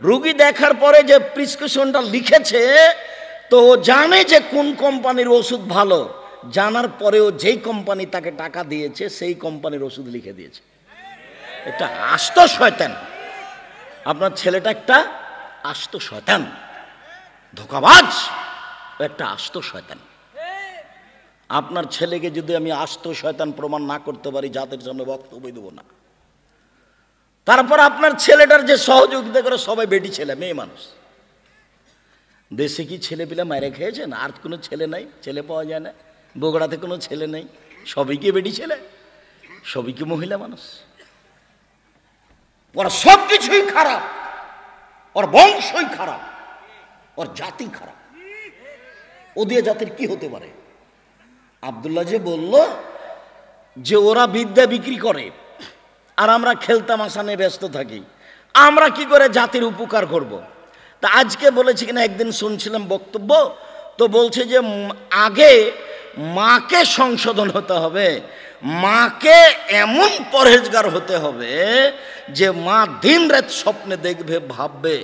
রোগী দেখার পরে যে প্রেসক্রিপশনটা লিখেছে, তো জানে যে কোন কোম্পানির ওষুধ ভালো, জানার পরেও যেই কোম্পানি তাকে টাকা দিয়েছে সেই কোম্পানির ওষুধ লিখে দিয়েছে। এটা আস্ত শয়তান। আপনার ছেলেটা একটা আস্ত শয়তান, ধোঁকাবাজ, একটা আস্ত শয়তান। আপনার ছেলেকে যদি আমি আস্ত শয়তান প্রমাণ না করতে পারি, জাতির সামনে বক্তব্য দেব না। তারপর আপনার ছেলেটার যে সহযোগিতা করে সবাই বেটি ছেলে, মেয়ে মানুষ। দেশে কি ছেলে পিলে মায়েরা খেয়েছেন? আর কোনো ছেলে নাই, ছেলে পাওয়া যায় না। বগুড়াতে কোনো ছেলে নেই, সবই কি বেটি ছেলে, সবই কি মহিলা মানুষ। ওরা সব কিছুই খারাপ, ওর বংশই খারাপ, ওর জাতি খারাপ। ও দিয়ে জাতির কি হতে পারে? আব্দুল্লাহ যে বলল যে ওরা বিদ্যা বিক্রি করে আর আমরা খেলতামাশা নিয়ে ব্যস্ত থাকি, আমরা কি করে জাতির উপকার করব? তা আজকে বলেছি কিনা, একদিন শুনছিলাম বক্তব্য, তো বলছে যে আগে মাকে সংশোধন হতে হবে, মাকে এমন পরহেজগার হতে হবে যে মা দিন রাত স্বপ্নে দেখবে, ভাববে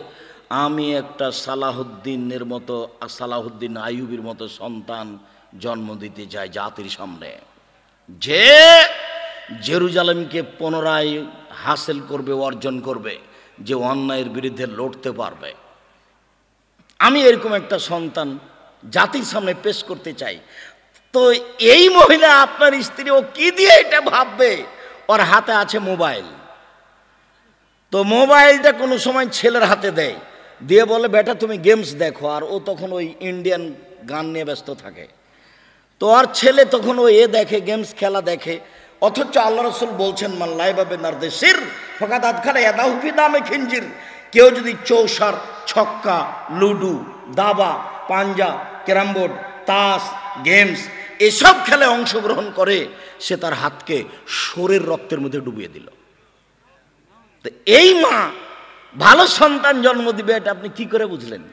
আমি একটা সালাহুদ্দিনের মতো, সালাহুদ্দিন আইয়ুবীর মতো সন্তান জন্ম দিতে চাই জাতির সামনে, যে জেরুজালেমকে পুনরায় হাসিল করবে, অর্জন করবে, যে অন্যায়ের বিরুদ্ধে লড়তে পারবে। আমি এরকম একটা সন্তান জাতির সামনে পেশ করতে চাই। তো এই মহিলা আপনার স্ত্রী, ও কি দিয়ে এটা ভাববে? ওর হাতে আছে মোবাইল, তো মোবাইলটা কোনো সময় ছেলের হাতে দেয়, দিয়ে বলে বেটা তুমি গেমস দেখো, আর ও তখন ওই ইন্ডিয়ান গান নিয়ে ব্যস্ত থাকে। তো আর ছেলে তখন ও দেখে, গেমস খেলা দেখে। অথচ আল্লাহ রসুল বলছেন মাল্লাইবাবে নারদেশির ফকাত আদখালা ইয়াদাহু ফি দামে খিনজির, কেউ যদি চৌসার, ছক্কা, লুডু, দাবা, পাঞ্জা, ক্যারামবোর্ড, তাস, গেমস এসব খেলে অংশগ্রহণ করে, সে তার হাতকে শরীর রক্তের মধ্যে ডুবিয়ে দিল। তো এই মা ভালো সন্তান জন্ম দিবে, এটা আপনি কি করে বুঝলেন?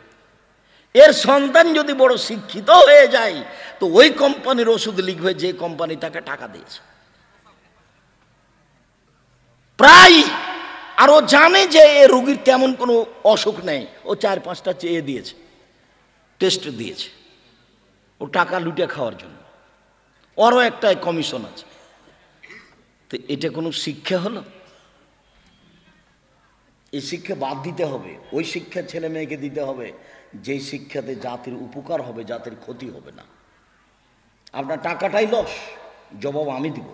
এর সন্তান যদি বড় শিক্ষিত হয়ে যায়, তো ওই কোম্পানির ওষুধ লিখবে যে কোম্পানি তাকে টাকা দিয়েছে প্রায়। আর ও জানে যে এ রোগীর তেমন কোনো অসুখ নেই, ও 4-5টা চেয়ে দিয়েছে, টেস্ট দিয়েছে, ও টাকা লুটে খাওয়ার জন্য। ওরও একটা কমিশন আছে। তো এটা কোনো শিক্ষা হলো? এই শিক্ষা বাদ দিতে হবে। ওই শিক্ষা ছেলে মেয়েকে দিতে হবে যেই শিক্ষাতে জাতির উপকার হবে, জাতির ক্ষতি হবে না। আপনার টাকাটাই লস, জবাব আমি দিব।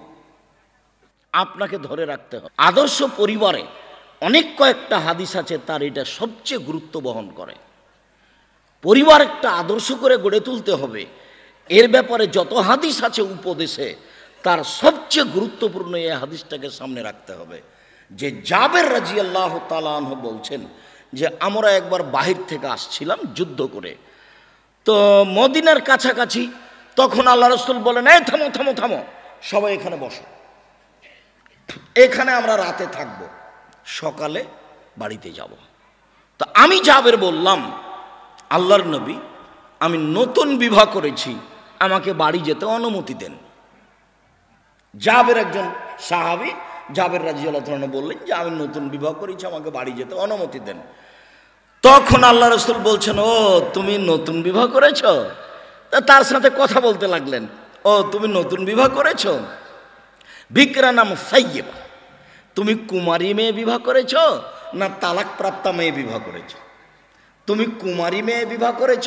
আপনাকে ধরে রাখতে হবে। আদর্শ পরিবারে অনেক কয়েকটা হাদিস আছে, তার এটা সবচেয়ে গুরুত্ব বহন করে। পরিবার একটা আদর্শ করে গড়ে তুলতে হবে। এর ব্যাপারে যত হাদিস আছে উপদেশে, তার সবচেয়ে গুরুত্বপূর্ণ এই হাদিসটাকে সামনে রাখতে হবে। যে জাবের রাদিয়াল্লাহু তাআলা আনহু বলছেন যে আমরা একবার বাহির থেকে আসছিলাম যুদ্ধ করে, তো মদিনার কাছাকাছি, তখন আল্লাহ রাসূল বলেন এই থামো থামো থামো, সবাই এখানে বসো, এখানে আমরা রাতে থাকব, সকালে বাড়িতে যাব। তো আমি জাবের বললাম আল্লাহর নবী, আমি নতুন বিবাহ করেছি, আমাকে বাড়ি যেতে অনুমতি দেন। জাবের একজন সাহাবী, জাবের রাদিয়াল্লাহু তাআলা বললেন যে আমি নতুন বিবাহ করেছি, আমাকে বাড়ি যেতে অনুমতি দেন। তখন আল্লাহ রাসূল বলছেন ও তুমি নতুন বিবাহ করেছ? তার সাথে কথা বলতে লাগলেন, ও তুমি নতুন বিবাহ করেছ, বিকরা নাম সাইয়্যিবা, তুমি কুমারী মেয়ে বিবাহ করেছ না তালাক প্রাপ্তা মেয়ে বিবাহ করেছ? তুমি কুমারী মেয়ে বিবাহ করেছ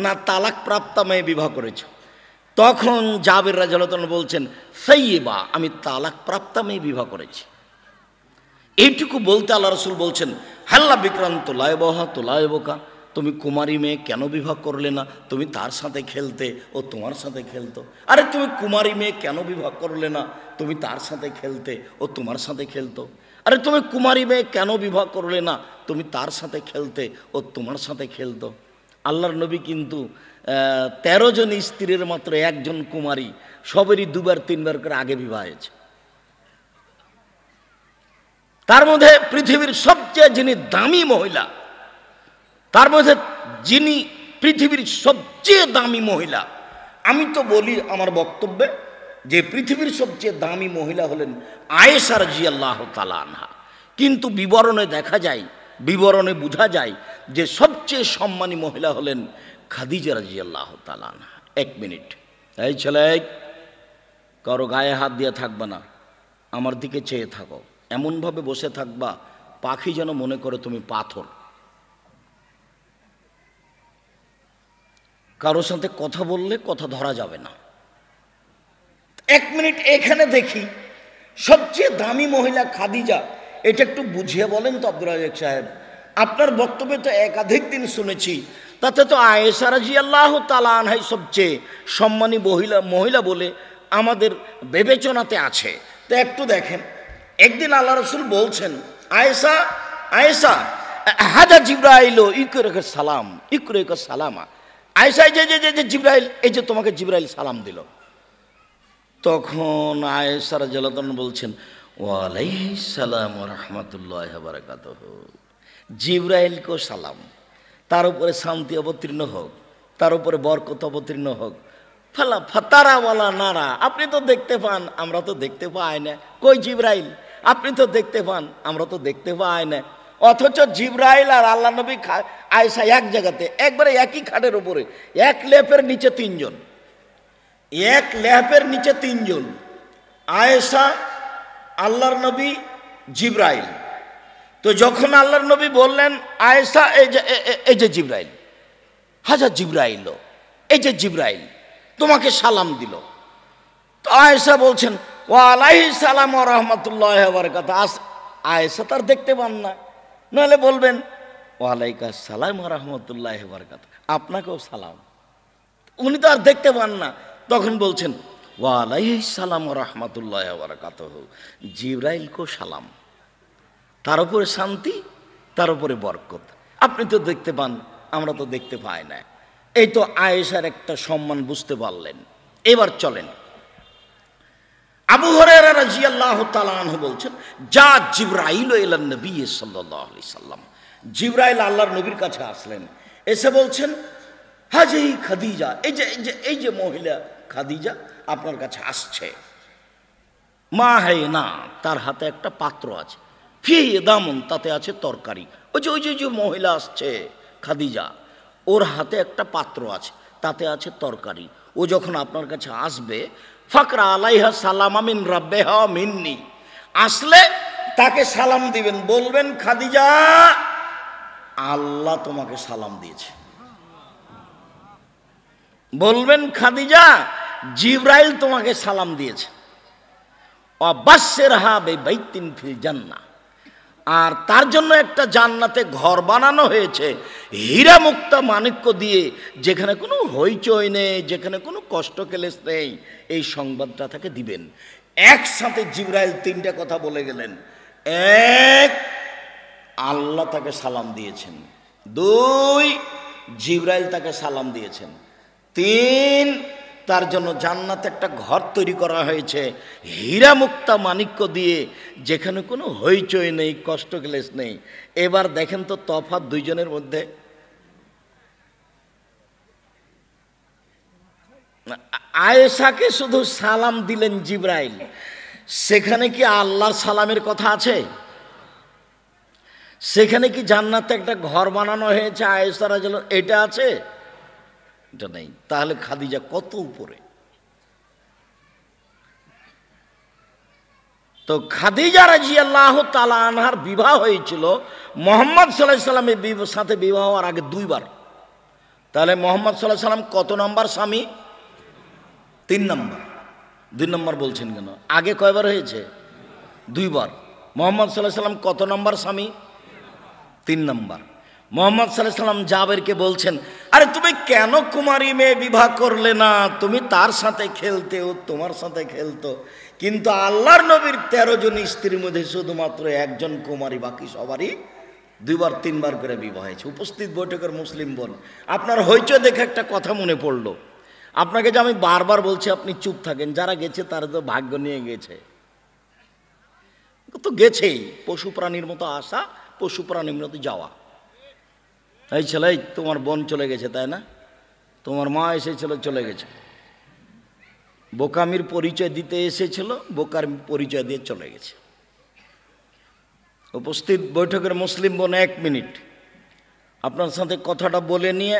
না তালাক প্রাপ্তা মেয়ে বিবাহ করেছ? তখন জাবের রাদিয়াল্লাহু তাআলা বলছেন সাইয়্যিবা, আমি তালাক প্রাপ্তা মেয়ে বিবাহ করেছি। এইটুকু বলতে আল্লাহ রাসূল বলছেন হাল্লা বিক্রান্ত লায়বহা তো লায়বকা, তুমি কুমারী মেয়ে কেন বিবাহ করলে না? তুমি তার সাথে খেলতে, ও তোমার সাথে খেলতো। আরে তুমি কুমারী মেয়ে কেন বিবাহ করলে না? তুমি তার সাথে খেলতে, ও তোমার সাথে খেলতো। আরে তুমি কুমারী মেয়ে কেন বিবাহ করলে না? তুমি তার সাথে খেলতে, ও তোমার সাথে খেলতো। আল্লাহর নবী কিন্তু 13 জন স্ত্রীর মাত্র একজন কুমারী, সবেরই 2-3 বার করে আগে বিবাহ হয়েছে। তার মধ্যে পৃথিবীর সবচেয়ে যিনি দামি মহিলা, তার মধ্যে যিনি পৃথিবীর সবচেয়ে দামি মহিলা, আমি তো বলি আমার বক্তব্যে যে পৃথিবীর সবচেয়ে দামি মহিলা হলেন আয়েশা রাদিয়াল্লাহু তাআলা আনহা। কিন্তু বিবরণে দেখা যায় বিবরণে বোঝা যায় যে সবচেয়ে সম্মানী মহিলা হলেন খাদিজা রাদিয়াল্লাহু তাআলা আনহা। 1 মিনিট, এই ছেলে, কারো গায়ে হাত দিয়ে থাকবে না, আমার দিকে চেয়ে থাকো, এমনভাবে বসে থাকবা পাখি যেন মনে করে তুমি পাথর। কারোর সাথে কথা বললে কথা ধরা যাবে না। 1 মিনিট এখানে দেখি সবচেয়ে দামি মহিলা খাদিজা, এটা একটু বুঝিয়ে বলেন তো আব্দুর রাজ্জাক সাহেব। আপনার বক্তব্যে তো একাধিক দিন শুনেছি, তাতে তো আয়েশা রাদিয়াল্লাহু তাআলা আনহাই সবচেয়ে সম্মানী মহিলা বলে আমাদের বিবেচনাতে আছে। তো একটু দেখেন, একদিন আল্লাহ রাসূল বলছেন, আয়েশা আয়েশা হাজা জিবরাইল ইকরাকা সালাম ইকরাকা সালামা। আয়েশা যে যে যে জিবরাইল, এই যে তোমাকে জিবরাইল সালাম দিল। তখন আয়েশা রাদিয়াল্লাহু আনহা বলছেন, ওয়ালাইহিস সালাম ওয়া রাহমাতুল্লাহি ওয়া বারাকাতুহু। জিবরাইলকে সালাম, তার উপরে শান্তি অবতীর্ণ হোক, তার উপরে বরকত অবতীর্ণ হোক। ফালা ফাতারা ওয়ালা নারা, আপনি তো দেখতে পান, আমরা তো দেখতে পাই না। কই জিবরাইল, আপনি তো দেখতে পান, আমরা তো দেখতে পাই না। অথচ জিবরাইল আর আল্লাহ নবী আয়েশা এক জায়গাতে, একবারে একই খাটের উপরে, এক লেপের নিচে 3 জন, এক লেপের নিচে 3 জন, আয়েশা, আল্লাহর নবী, জিবরাইল। তো যখন আল্লাহর নবী বললেন, আয়েশা এই যে জিবরাইল, হাজা জিবরাইল, এই যে জিবরাইল তোমাকে সালাম দিল। তো আয়েশা বলছেন, ওয়ালাইহিস সালাম ওয়া রাহমাতুল্লাহি ওয়া বারাকাতুহু। আয়েশা তার দেখতে পান না, নাহলে বলবেন ওয়ালাইকুম সালাম ওয়া রাহমাতুল্লাহি ওয়া বারাকাতুহু, আপনাকেও সালাম। উনি তো আর দেখতে পান না, তখন বলছেন ওয়ালাইহিস সালাম ওয়া রাহমাতুল্লাহি ওয়া বারাকাতুহু, জিবরাইলকেও সালাম, তার উপরে শান্তি, তার উপরে বরকত। আপনি তো দেখতে পান, আমরা তো দেখতে পাই না। এই তো আয়েশার একটা সম্মান বুঝতে পারলেন। এবার চলেন, আবু হুরায়রা রাদিয়াল্লাহু তাআলা আনহু বলছেন, যা জিবরাইল ইলা নবী সাল্লাল্লাহু আলাইহি সাল্লাম, জিবরাইল আল্লাহর নবীর কাছে আসলেন, এসে বলছেন, হাজি খাদিজা, এই যে মহিলা খাদিজা আপনার কাছে আসছে। মা হে না, তার হাতে একটা পাত্র আছে, ফি দামন, তাতে আছে তরকারি। ওই যে মহিলা আসছে খাদিজা, ওর হাতে একটা পাত্র আছে, তাতে আছে তরকারি। ও যখন আপনার কাছে আসবে, ফাকরা আলাইহা সালামা মিন রাব্বিহা মিন্নি, আসলে তাকে সালাম দিবেন, বলবেন খাদিজা আল্লাহ তোমাকে সালাম দিয়েছে। বলবেন খাদিজা জিবরাইল তোমাকে সালাম দিয়েছে। ওয়াবাশশিরহা বিবাইতিন ফিল জান্নাহ, আর তার জন্য একটা জান্নাতে ঘর বানানো হয়েছে হীরা মুক্তা মাণিক্য দিয়ে, যেখানে কোনো হইচই নেই, যেখানে কোনো কষ্ট ক্লেশ নেই। এই সংবাদটা তাকে দিবেন। একসাথে জিবরাইল 3টা কথা বলে গেলেন। 1, আল্লাহ তাকে সালাম দিয়েছেন। 2, জিবরাইল তাকে সালাম দিয়েছেন। 3, তার জন্য জান্নাতে একটা ঘর তৈরি করা হয়েছে হীরা মুক্তা মাণিক্য দিয়ে, যেখানে কোনো হইচই নেই, কষ্ট ক্লেশ নেই। এবার দেখেন তো তফাৎ দুইজনের মধ্যে। আয়েশাকে শুধু সালাম দিলেন জিবরাইল, সেখানে কি আল্লাহর সালামের কথা আছে? সেখানে কি জান্নাতে একটা ঘর বানানো হয়েছে আয়েশা রাদিয়াল্লাহু, এটা আছে? এটা নেই। তাহলে খাদিজা কত উপরে। তো খাদিজা রাদিয়াল্লাহু তাআলা আনহার বিবাহ হয়েছিল মুহাম্মদ সাল্লাল্লাহু আলাইহি সাল্লামের সাথে বিবাহ হওয়ার আগে 2 বার। তাহলে মুহাম্মদ সাল্লাল্লাহু আলাইহি সাল্লাম কত নম্বর স্বামী? 3 নম্বর। 2 নম্বর বলছেন কেন? আগে কয়বার হয়েছে? 2 বার। মুহাম্মদ সাল্লাল্লাহু আলাইহি সাল্লাম কত নম্বর স্বামী? 3 নম্বর। মুহাম্মদ সাল্লাল্লাহু আলাইহি সাল্লাম জাবেরকে বলছেন, আরে তুমি কেন কুমারী মেয়ে বিবাহ করলে না? তুমি তার সাথে খেলতে, ও তোমার সাথে খেলতো। কিন্তু আল্লাহর নবীর 13 জন স্ত্রীর মধ্যে শুধুমাত্র 1 জন কুমারী, বাকি সবারই 2 বার 3 বার করে বিবাহ হয়েছে। উপস্থিত বৈঠকের মুসলিম বোন, আপনার হইচই দেখে একটা কথা মনে পড়লো। আপনাকে যে আমি বারবার বলছি আপনি চুপ থাকেন, যারা গেছে তারা তো ভাগ্য নিয়ে গেছে, তো গেছেই। পশু প্রাণীর মতো আসা, পশু প্রাণীর মতো যাওয়া। এই ছেলে, তোমার বোন চলে গেছে তাই না? তোমার মা এসেছিল, চলে গেছে। বোকামির পরিচয় দিতে এসেছিল, বোকার পরিচয় দিয়ে চলে গেছে। উপস্থিত বৈঠকের মুসলিম বোন, 1 মিনিট আপনার সাথে কথাটা বলে নিয়ে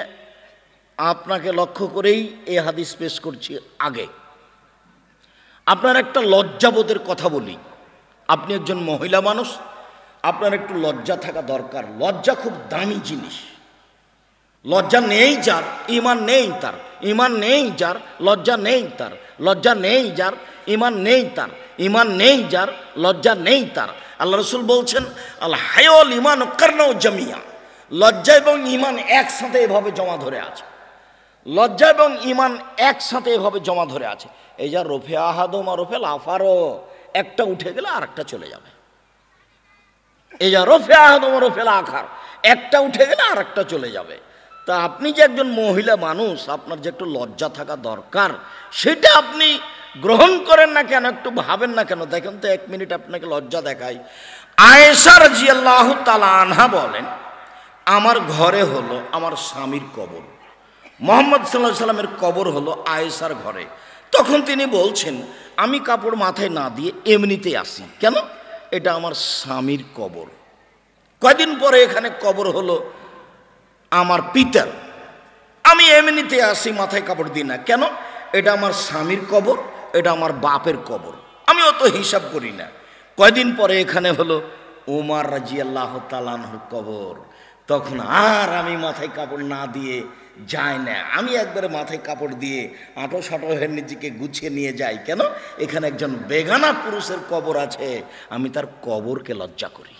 আপনাকে লক্ষ্য করেই এই হাদিস পেশ করছি। আগে আপনার একটা লজ্জাবোধের কথা বলি। আপনি একজন মহিলা মানুষ, আপনার একটু লজ্জা থাকা দরকার। লজ্জা খুব দামি জিনিস। লজ্জা নেই যার, ঈমান নেই তার। ঈমান নেই যার, লজ্জা নেই তার। লজ্জা নেই যার, ঈমান নেই তার। ঈমান নেই যার, লজ্জা নেই তার। আল্লাহ রাসূল বলছেন, আল হায়াউল ঈমান কারনাউ জামিয়া। লজ্জা এবং ঈমান একসাথে এভাবে জমা ধরে আছে। লজ্জা এবং ঈমান একসাথে এভাবে জমা ধরে আছে। এই যা রফে আহাদম আর রফে লাফারও, একটা উঠে গেলে আর একটা চলে যাবে। এই যা রফে আহাদম আর রফে লাখার, একটা উঠে গেলে আর একটা চলে যাবে। তা আপনি যে একজন মহিলা মানুষ, আপনার যে একটু লজ্জা থাকা দরকার, সেটা আপনি গ্রহণ করেন না কেন, একটু ভাবেন না কেন? দেখেন তো, 1 মিনিট আপনাকে লজ্জা দেখাই। আয়েশা রাদিয়াল্লাহু তাআলা আনহা বলেন, আমার ঘরে হলো আমার স্বামীর কবর। মুহাম্মদ সাল্লাল্লাহু আলাইহি সাল্লামের কবর হলো আয়েশার ঘরে। তখন তিনি বলছেন, আমি কাপড় মাথায় না দিয়ে এমনিতেই আসি। কেন? এটা আমার স্বামীর কবর। কয়দিন পরে এখানে কবর হলো আমার পিতার। আমি এমনিতে আসি, মাথায় কাপড় দিই না। কেন? এটা আমার স্বামীর কবর, এটা আমার বাপের কবর। আমি অত হিসাব করি না। কয়দিন পরে এখানে হলো ওমর রাদিয়াল্লাহু তাআলা আনহুর কবর। তখন আর আমি মাথায় কাপড় না দিয়ে যাই না। আমি একবারে মাথায় কাপড় দিয়ে আঁটো সাঁটো হয়ে নিজেকে গুছিয়ে নিয়ে যাই। কেন? এখানে একজন বেগানা পুরুষের কবর আছে, আমি তার কবরকে লজ্জা করি।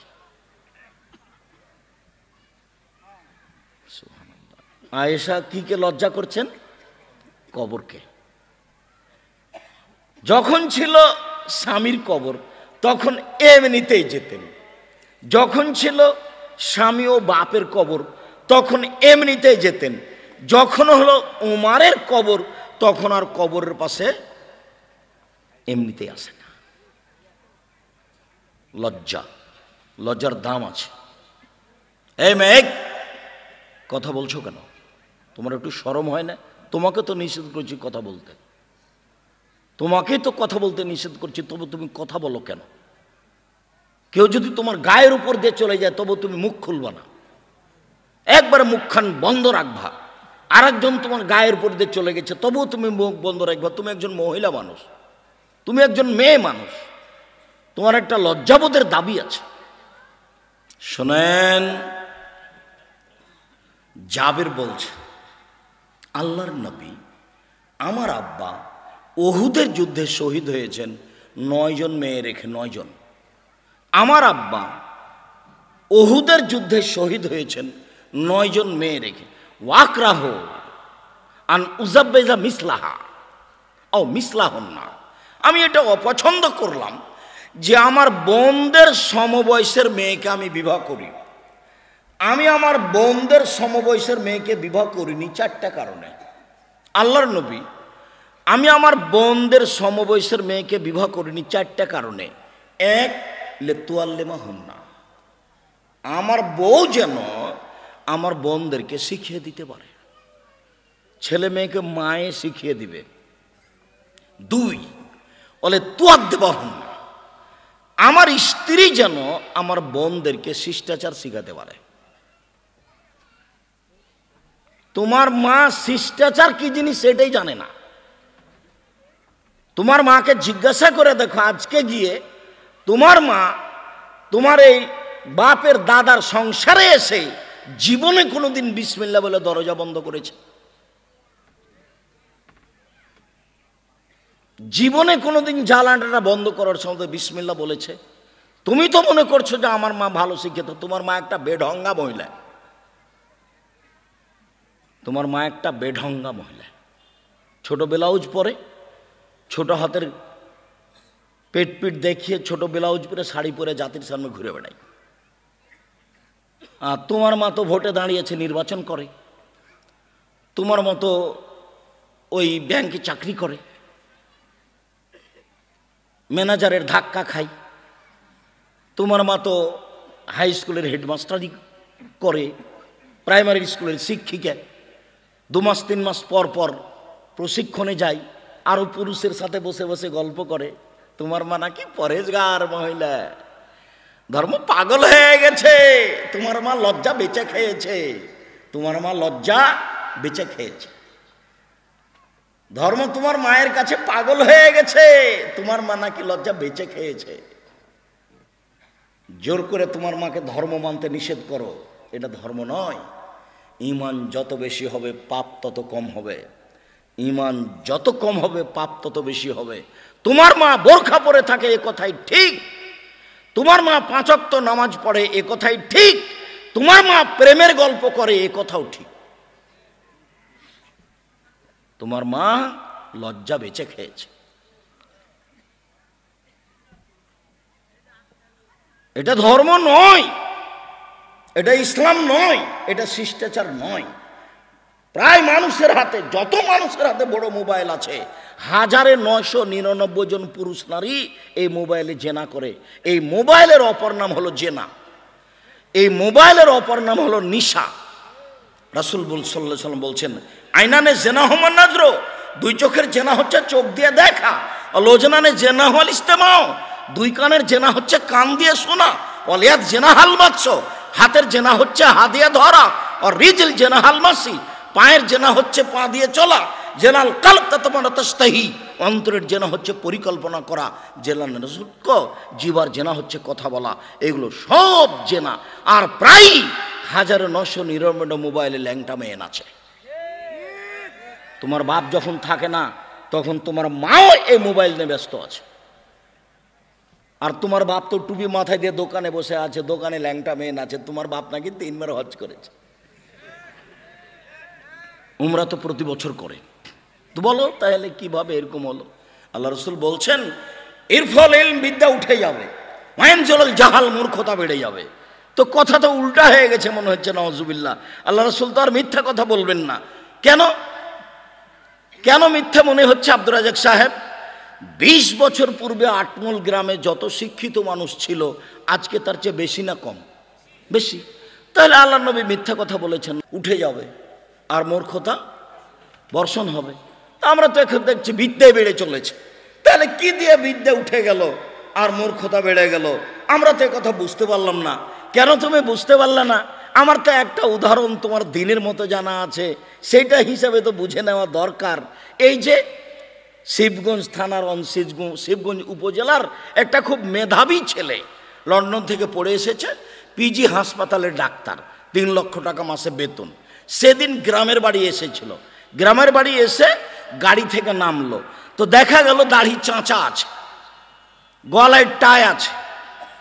আয়েশা কিকে লজ্জা করছেন? কবরকে। যখন ছিল স্বামীর কবর তখন এমনিতেই যেতেন। যখন ছিল স্বামী ও বাপের কবর তখন এমনিতেই যেতেন। যখন হলো উমারের কবর তখন আর কবরের পাশে এমনিতেই আসে না। লজ্জা, লজ্জার দাম আছে। এই মেঘ, কথা বলছো কেন? তোমার একটু শরম হয় না? তোমাকে তো নিষেধ করছি কথা বলতে, তোমাকেই তো কথা বলতে নিষেধ করছি, তবু তুমি কথা বলো কেন? কেউ যদি তোমার গায়ের উপর দিয়ে চলে যায় তবু তুমি মুখ খুলবা না, একবারে মুখখান বন্ধ রাখবা। আর একজন তোমার গায়ের উপর দিয়ে চলে গেছে তবুও তুমি মুখ বন্ধ রাখবা। তুমি একজন মহিলা মানুষ, তুমি একজন মেয়ে মানুষ, তোমার একটা লজ্জাবোধের দাবি আছে। শোনেন, জাবের বলছে, আল্লাহর নবী আমার আব্বা উহুদের যুদ্ধে শহীদ হয়েছেন 9 জন মেয়ে রেখে। 9 জন। আমার আব্বা উহুদের যুদ্ধে শহীদ হয়েছেন 9 জন মেয়ে রেখে। ওয়াকরাহ আন উজাব্বিজা মিসলাহা ও মিসলাহন না। আমি এটা অপছন্দ করলাম যে আমার বোনদের সমবয়সের মেয়েকে আমি বিবাহ করি। আমি আমার বোনদের সমবয়সের মেয়েকে বিবাহ করিনি 4টা কারণে। আল্লাহর নবী, আমি আমার বোনদের সমবয়সের মেয়েকে বিবাহ করিনি 4টা কারণে। 1, লেতুয়াল্লেমা হন না, আমার বউ যেন আমার বোনদেরকে শিখিয়ে দিতে পারে, ছেলে মেয়েকে মায়ে শিখিয়ে দিবে। 2, বলে তুয়াদ্দেবা হন না, আমার স্ত্রী যেন আমার বোনদেরকে শিষ্টাচার শিখাতে পারে। তোমার মা শিষ্টাচার কি জিনিস সেটাই জানে না। তোমার মাকে জিজ্ঞাসা করে দেখো, আজকে গিয়ে তোমার মা তোমার এই বাপের দাদার সংসারে এসে জীবনে কোনোদিন বিসমিল্লাহ বলে দরজা বন্ধ করেছে? জীবনে কোনোদিন জ্বালানাটা বন্ধ করার সময় বিসমিল্লাহ বলেছে? তুমি তো মনে করছো যে আমার মা ভালো শিক্ষিত। তোমার মা একটা বেঢঙ্গা মহিলা, তোমার মা একটা বেঢঙ্গা মহিলা। ছোট ব্লাউজ পরে, ছোট হাতের পেট পিট দেখিয়ে ছোট ব্লাউজ পরে শাড়ি পরে জাতির সামনে ঘুরে বেড়ায়। আর তোমার মা তো ভোটে দাঁড়িয়েছে, নির্বাচন করে। তোমার মতো ওই ব্যাংকে চাকরি করে, ম্যানেজারের ধাক্কা খাই। তোমার মা তো হাই স্কুলের হেডমাস্টারই করে, প্রাইমারি স্কুলের শিক্ষিকা। 2 মাস 3 মাস পর পর প্রশিক্ষণে যায়, আরও পুরুষের সাথে বসে বসে গল্প করে। তোমার মা নাকি পরেশগার মহিলা। ধর্ম পাগল হয়ে গেছে। তোমার মা লজ্জা বেঁচে খেয়েছে, তোমার মা লজ্জা বেঁচে খেয়েছে। ধর্ম তোমার মায়ের কাছে পাগল হয়ে গেছে, তোমার মা নাকি লজ্জা বেঁচে খেয়েছে। জোর করে তোমার মাকে ধর্ম মানতে নিষেধ করো, এটা ধর্ম নয়। ঈমান যত বেশি হবে পাপ তত কম হবে, ঈমান যত কম হবে পাপ তত বেশি হবে। তোমার মা বোরখা পরে থাকে এ কথাই ঠিক, তোমার মা 5 ওয়াক্ত নামাজ পড়ে এ কথাই ঠিক, তোমার মা প্রেমের গল্প করে এ কথাও ঠিক। তোমার মা লজ্জা বেঁচে খেয়েছে। এটা ধর্ম নয়, এটা ইসলাম নয়, এটা শিষ্টাচার নয়। প্রায় মানুষের হাতে, যত মানুষের হাতে বড় মোবাইল আছে, 1999 জন পুরুষ নারী এই মোবাইলে জেনা করে। এই মোবাইলের অপর নাম হলো জেনা, এই মোবাইলের অপর নাম হলো নিশা। রাসূল সাল্লাল্লাহু আলাইহি ওয়াসাল্লাম বলছেন, আইনানে জেনা হুমান নাজরো, 2 চোখের জেনা হচ্ছে চোখ দিয়ে দেখা। লোজনানে জেনা হল ইস্তেমাও, 2 কানের জেনা হচ্ছে কান দিয়ে শোনা। ওয়ালিয়াদ জেনা হাল মাতস, হাতের জেনা হচ্ছে হাত দিয়ে ধরা। আর রিজল জেনা হাল মাসি, পায়ের জেনা হচ্ছে পা দিয়ে চলা। জেনাল কালব তাতমানা তাস্তাহি, অন্তরের জেনা হচ্ছে পরিকল্পনা করা। জেনাল নজুক, জিবার জেনা হচ্ছে কথা বলা। এগুলো সব জেনা। আর প্রায় 1999 মোবাইলে ল্যাংটা মেয়ে আছে। তোমার বাপ যখন থাকে না তখন তোমার মাও এই মোবাইল নিয়ে ব্যস্ত আছে। আর তোমার বাপ তো টুপি মাথায় দিয়ে দোকানে বসে আছে, দোকানে ল্যাংটা মেয়ে আছে। তোমার বাপ নাকি 3 বার হজ করেছে, উমরা তো প্রতি বছর করে। তো বলো তাহলে কিভাবে এরকম হলো? আল্লাহ রাসূল বলছেন, এর ফলে ইলম বিদ্যা উঠে যাবে, মায়েন জলাল জাহাল মূর্খতা বেড়ে যাবে। তো কথা তো উল্টা হয়ে গেছে মনে হচ্ছে, নাউজুবিল্লাহ। আল্লাহ রাসূল তো আর মিথ্যা কথা বলবেন না। কেন কেন মিথ্যা মনে হচ্ছে আব্দুর রাজ্জাক সাহেব? 20 বছর পূর্বে আটমল গ্রামে যত শিক্ষিত মানুষ ছিল আজকে তার চেয়ে বেশি না কম? বেশি। তাহলে আল্লাহ নবী মিথ্যা কথা বলেছেন, উঠে যাবে আর মূর্খতা বর্ষণ হবে। আমরা তো এখন দেখছি বিদ্যায় বেড়ে চলেছে। তাহলে কি দিয়ে বিদ্যা উঠে গেল আর মূর্খতা বেড়ে গেল? আমরা তো কথা বুঝতে পারলাম না। কেন তুমি বুঝতে পারলে না? আমার তো একটা উদাহরণ তোমার দিনের মতো জানা আছে, সেইটা হিসাবে তো বুঝে নেওয়া দরকার। এই যে শিবগঞ্জ থানার শিবগঞ্জ উপজেলার একটা খুব মেধাবী ছেলে লন্ডন থেকে পড়ে এসেছে, পিজি হাসপাতালের ডাক্তার, 3 লক্ষ টাকা মাসে বেতন। সেদিন গ্রামের বাড়ি এসেছিল, গ্রামের বাড়ি এসে গাড়ি থেকে নামলো, তো দেখা গেল দাড়ি চাঁচা আছে, গলায় টাই আছে,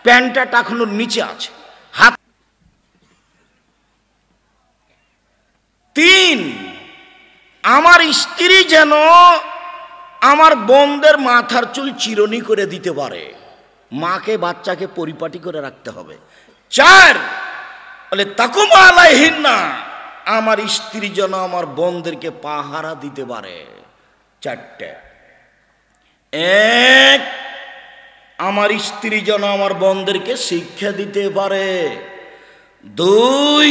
প্যান্টটা টাকানোর নিচে আছে, হাত 3। আমার স্ত্রী যেন আমার বোনদের মাথার চুল চিরনি করে দিতে পারে, মাকে বাচ্চাকে পরিপাটি করে রাখতে হবে। 4 বলে তাকুম আলাইহিন্না, আমার স্ত্রী যেন আমার বোনদেরকে পাহারা দিতে পারে। 4টে। 1, আমার স্ত্রী যেন আমার বোনদেরকে শিক্ষা দিতে পারে। 2,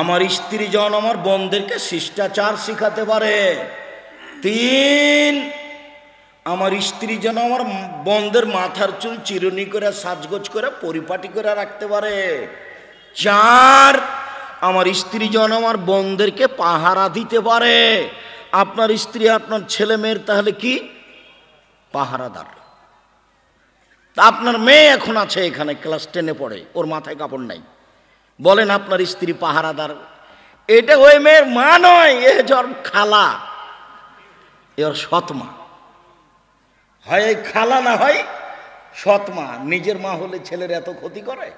আমার স্ত্রী যেন আমার বোনদেরকে শিষ্টাচার শিখাতে পারে। 3, আমার স্ত্রী যেন আমার বোনদের মাথার চুল চিরুনি করে সাজগোজ করে পরিপাটি করে রাখতে পারে। 4, আমার স্ত্রী যেন আমার বোনদেরকে পাহারা দিতে পারে। আপনার স্ত্রী আপনার ছেলে মেয়ের তাহলে কি? পাহারাদার। তা আপনার মেয়ে এখন আছে এখানে, ক্লাস 10-এ পড়ে, ওর মাথায় কাপড় নাই, বলেন আপনার স্ত্রী পাহারাদার? এটা ওই মেয়ের মা নয়, এ জর খালা, এর সৎমা। হয় খালা না হয় সৎমা। নিজের মা হলে ছেলের এত ক্ষতি করে?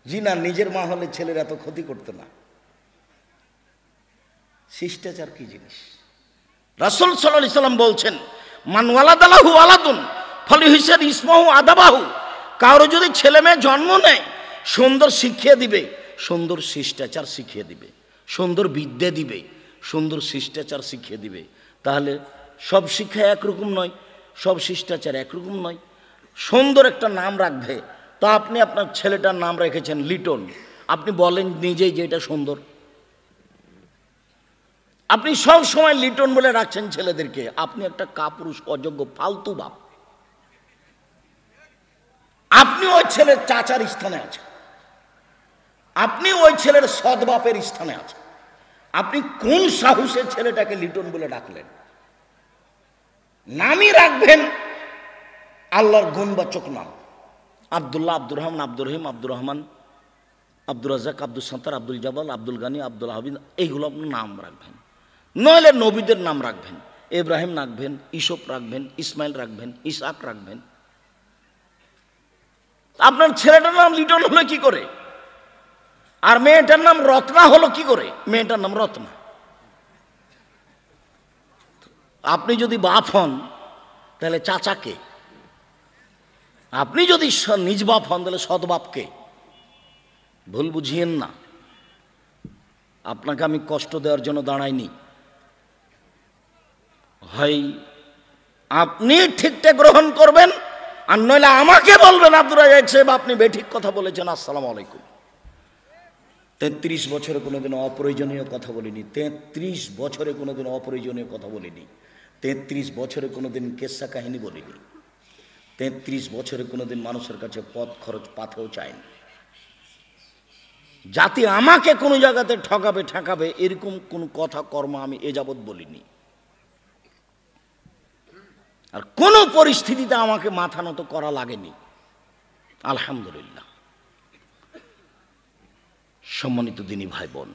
জি না, নিজের মা হলে ছেলের এত ক্ষতি করতো না। শিষ্টাচার কি জিনিস? রাসূল সাল্লাল্লাহু আলাইহি সাল্লাম বলছেন, মান ওয়ালাদালাহু ওয়ালাদুন ফালিহিসাদ ইসমাহু আদাবাহু, কারো যদি ছেলে মেয়ে জন্ম নেয় সুন্দর শিখিয়ে দিবে, সুন্দর শিষ্টাচার শিখিয়ে দিবে, সুন্দর বিদ্যা দিবে, সুন্দর শিষ্টাচার শিখিয়ে দিবে। তাহলে সব শিক্ষা একরকম নয়, সব শিষ্টাচার একরকম নয়। সুন্দর একটা নাম রাখবে, তা আপনি আপনার ছেলেটার নাম রেখেছেন লিটন, আপনি বলেন নিজেই যে এটা সুন্দর। আপনি সব সময় লিটন বলে রাখছেন ছেলেদেরকে, আপনি একটা কাপুরুষ, অযোগ্য, ফালতু বাপ। আপনি ওই ছেলের চাচার স্থানে আছেন, আপনি ওই ছেলের সৎবাপের স্থানে আছেন। আপনি কোন সাহসে ছেলেটাকে লিটন বলে ডাকলেন? নামই রাখবেন আল্লাহর গুণবাচক নাম, আব্দুল্লাহ, আব্দুর রহমান, আব্দুর রহিম, আব্দুর রহমান, আব্দুর রাজাক, আব্দুল সাত্তার, আব্দুল জাবাল, আব্দুল গানি, আব্দুল হাবিব, এইগুলো আপনার নাম রাখবেন। নইলে নবীদের নাম রাখবেন, ইব্রাহিম রাখবেন, ইসুফ রাখবেন, ইসমাইল রাখবেন, ইসহাক রাখবেন। আপনার ছেলেটার নাম লিটন হলো কি করে? আর মেয়েটার নাম রত্না হলো কি করে? মেয়েটার নাম রত্না। আপনি যদি বাপ হন তাহলে চাচাকে, আপনি যদি নিজ বাপ হন তাহলে সৎ বাপকে। ভুল বুঝিয়েন না, আপনাকে আমি কষ্ট দেওয়ার জন্য দাঁড়াইনি। হয় আপনি ঠিকঠাক গ্রহণ করবেন, আর নইলে আমাকে বলবেন আব্দুর রাজাক সাহেব আপনি বেঠিক কথা বলেছেন, আসসালামু আলাইকুম। 33 বছরে কোনোদিন অপ্রয়োজনীয় কথা বলিনি, 33 বছরে কোনোদিন অপ্রয়োজনীয় কথা বলিনি, 33 বছরে কোনোদিন কেসা কাহিনী বলিনি, 33 বছরে কোনোদিন মানুষের কাছে পথ খরচ পাথেও চাইনি। জাতি আমাকে কোনো জায়গাতে ঠকাবে এরকম কোনো কথা কর্ম আমি এ যাবৎ বলিনি। আর কোনো পরিস্থিতিতে আমাকে মাথা নত করা লাগেনি, আলহামদুলিল্লাহ। সম্মানিত দিনী ভাই বোন,